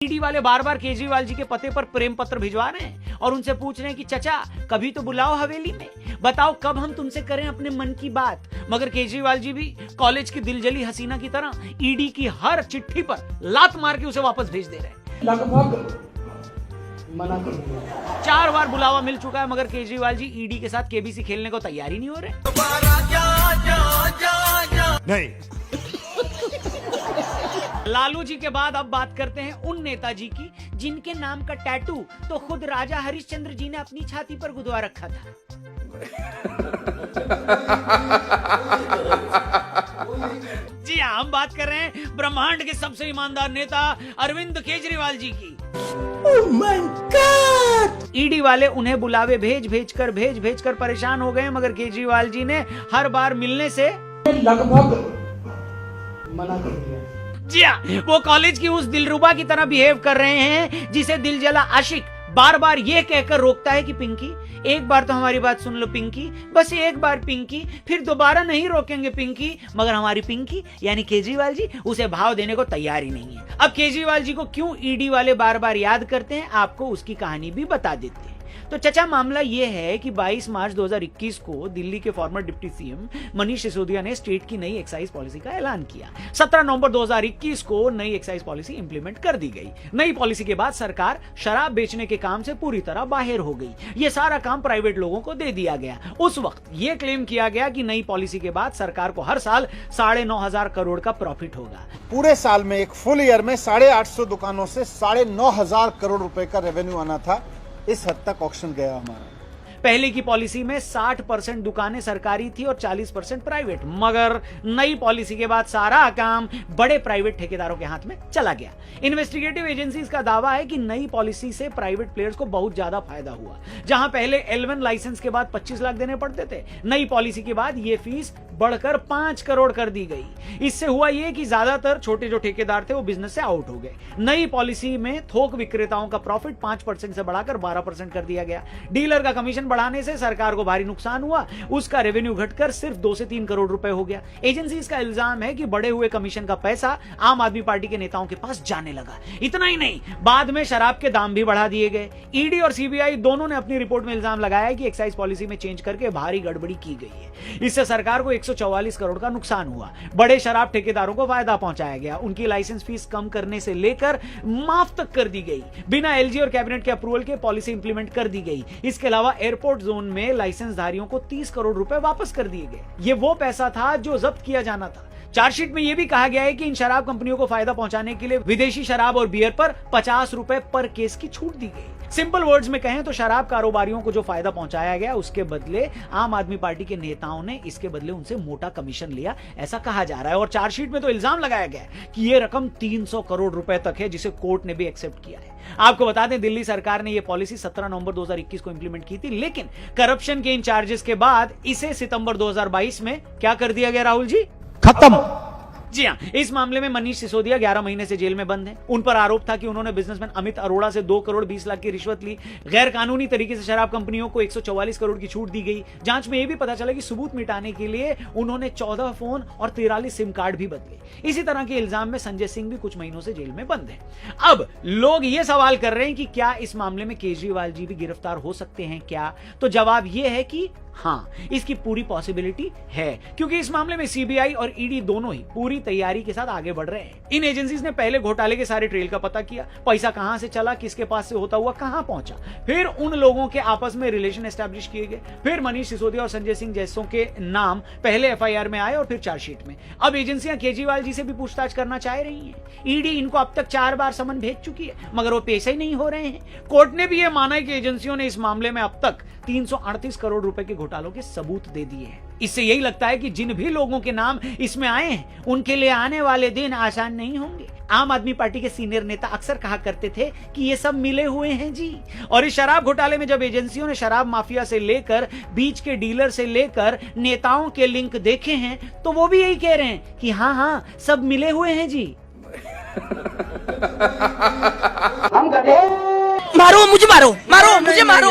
ED वाले बार बार केजरीवाल जी के पते पर प्रेम पत्र भिजवा रहे हैं और उनसे पूछ रहे हैं कि चचा कभी तो बुलाओ हवेली में, बताओ कब हम तुमसे करें अपने मन की बात। मगर केजरीवाल जी भी कॉलेज की दिलजली हसीना की तरह ईडी की हर चिट्ठी पर लात मार के उसे वापस भेज दे रहे हैं। लगभग मना कर दिया। 4 बार बुलावा मिल चुका है मगर केजरीवाल जी ईडी के साथ केबीसी खेलने को तैयार ही नहीं हो रहे। नहीं। लालू जी के बाद अब बात करते हैं उन नेताजी की जिनके नाम का टैटू तो खुद राजा हरिश्चंद्र जी ने अपनी छाती पर गुदवा रखा था। जी हाँ, हम बात कर रहे हैं ब्रह्मांड के सबसे ईमानदार नेता अरविंद केजरीवाल जी की। Oh my God! ईडी वाले उन्हें बुलावे भेज भेज कर परेशान हो गए मगर केजरीवाल जी ने हर बार मिलने से लगभग मना कर दिया। जी हाँ, वो कॉलेज की उस दिलरुबा की तरह बिहेव कर रहे हैं जिसे दिल जला आशिक बार बार ये कहकर रोकता है कि पिंकी एक बार तो हमारी बात सुन लो पिंकी, बस एक बार पिंकी, फिर दोबारा नहीं रोकेंगे पिंकी। मगर हमारी पिंकी यानी केजरीवाल जी उसे भाव देने को तैयार ही नहीं है। अब केजरीवाल जी को क्यों ईडी वाले बार बार याद करते हैं आपको उसकी कहानी भी बता देते हैं। तो चचा मामला यह है कि 22 मार्च 2021 को दिल्ली के farmer deputy CM Manish Sisodia ने स्टेट की नई एक्साइज पॉलिसी का ऐलान किया। 17 नवंबर 2021 को नई एक्साइज पॉलिसी इंप्लीमेंट कर दी गई। नई पॉलिसी के बाद सरकार शराब बेचने के काम से पूरी तरह बाहर हो गई। यह सारा काम प्राइवेट लोगों को दे दिया गया। उस वक्त यह क्लेम किया गया कि नई पॉलिसी के बाद सरकार को हर साल 9,500 करोड़ का प्रॉफिट होगा। पूरे साल में एक फुल ईयर में 850 दुकानों से 9,500 करोड़ रुपए का रेवेन्यू आना था। इस हद तक ऑक्शन गया हमारा। पहले की पॉलिसी में 60% दुकानें सरकारी थी और 40% प्राइवेट, मगर नई पॉलिसी के बाद सारा काम बड़े प्राइवेट ठेकेदारों के हाथ में चला गया। इन्वेस्टिगेटिव एजेंसीज का दावा है कि नई पॉलिसी से प्राइवेट प्लेयर्स को बहुत ज्यादा फायदा हुआ। जहां पहले L1 लाइसेंस के बाद 25 लाख देने पड़ते थे, नई पॉलिसी के बाद यह फीस बढ़कर 5 करोड़ कर दी गई। इससे हुआ यह कि ज्यादातर छोटे जो ठेकेदार थे वो बिजनेस से आउट हो गए। नई पॉलिसी में थोक विक्रेताओं का प्रॉफिट 5% से बढ़ाकर 12% कर दिया गया। डीलर का कमीशन बढ़ाने से सरकार को भारी नुकसान हुआ, उसका रेवेन्यू घटकर सिर्फ 2 से 3 करोड़ रुपए हो गया। एजेंसीज का इल्जाम है कि बढ़े हुए कमीशन का पैसा आम आदमी पार्टी के नेताओं के पास जाने लगा। इतना ही नहीं, बाद में शराब के दाम भी बढ़ा दिए गए। ईडी और सीबीआई दोनों ने अपनी रिपोर्ट में इल्जाम लगाया है कि एक्साइज पॉलिसी में चेंज करके भारी गड़बड़ी की गई है। इससे सरकार को 144 करोड़ का नुकसान हुआ। बड़े शराब ठेकेदारों को फायदा पहुंचाया गया। उनकी लाइसेंस फीस कम करने से लेकर माफ तक कर दी गई। बिना एलजी और कैबिनेट के अप्रूवल के पॉलिसी इंप्लीमेंट कर दी गई। इसके अलावा एयरपोर्ट जोन में लाइसेंस धारियों को 30 करोड़ रुपए वापस कर दिए गए। ये वो पैसा था जो जब्त किया जाना था। चार्जशीट में यह भी कहा गया है कि इन शराब कंपनियों को फायदा पहुंचाने के लिए विदेशी शराब और बियर पर 50 रुपए पर केस की छूट दी गई। सिंपल वर्ड्स में कहें तो शराब कारोबारियों को जो फायदा पहुंचाया गया उसके बदले आम आदमी पार्टी के नेताओं ने इसके बदले उनसे मोटा कमीशन लिया, ऐसा कहा जा रहा है। और चार्जशीट में तो इल्जाम लगाया गया है कि यह रकम 300 करोड़ रुपए तक है, जिसे कोर्ट ने भी एक्सेप्ट किया है। आपको बता दें, दिल्ली सरकार ने यह पॉलिसी 17 नवंबर 2021 को इंप्लीमेंट की थी, लेकिन करप्शन के इन चार्जेस के बाद इसे सितंबर 2022 में क्या कर दिया गया राहुल जी? खत्म। जी हाँ, इस मामले में मनीष सिसोदिया 11 महीने से जेल में बंद हैं। उन पर आरोप था कि उन्होंने बिजनेसमैन अमित अरोड़ा से 2 करोड़ 20 लाख की रिश्वत ली। गैर कानूनी तरीके से शराब कंपनियों को 144 करोड़ की छूट दी गई। जांच में यह भी पता चला कि सबूत मिटाने के लिए उन्होंने 14 फोन और 43 सिम कार्ड भी बदले। इसी तरह के इल्जाम में संजय सिंह भी कुछ महीनों से जेल में बंद है। अब लोग ये सवाल कर रहे हैं कि क्या इस मामले में केजरीवाल जी भी गिरफ्तार हो सकते हैं क्या? तो जवाब यह है कि हाँ, इसकी पूरी पॉसिबिलिटी है, क्योंकि इस मामले में सीबीआई और ईडी दोनों ही पूरी तैयारी के साथ आगे बढ़ रहे हैं। इन एजेंसीज ने पहले घोटाले के सारे ट्रेल का पता किया, पैसा कहां से चला, किसके पास से होता हुआ कहां पहुंचा, फिर उन लोगों के आपस में रिलेशन एस्टैब्लिश किए गए, फिर मनीष सिसोदिया और संजय सिंह जैसों के नाम पहले एफआईआर में आए और फिर चार्जशीट में। अब एजेंसियां केजरीवाल जी से भी पूछताछ करना चाह रही हैं। ईडी इनको अब तक 4 बार समन भेज चुकी है, मगर वो पेश ही नहीं हो रहे हैं। कोर्ट ने भी यह माना है कि एजेंसियों ने इस मामले में अब तक 338 करोड़ रुपए के घोटालों के सबूत दे दिए हैं। इससे यही लगता है कि जिन भी लोगों के नाम इसमें आए हैं उनके लिए आने वाले दिन आसान नहीं होंगे। आम आदमी पार्टी के सीनियर नेता अक्सर कहा करते थे कि ये सब मिले हुए हैं जी। और इस शराब घोटाले में जब एजेंसियों ने शराब माफिया से लेकर बीच के डीलर से लेकर नेताओं के लिंक देखे हैं तो वो भी यही कह रहे हैं कि हाँ हाँ सब मिले हुए हैं जी। हम गधे। मारो मुझे, मारो मुझे, मारो।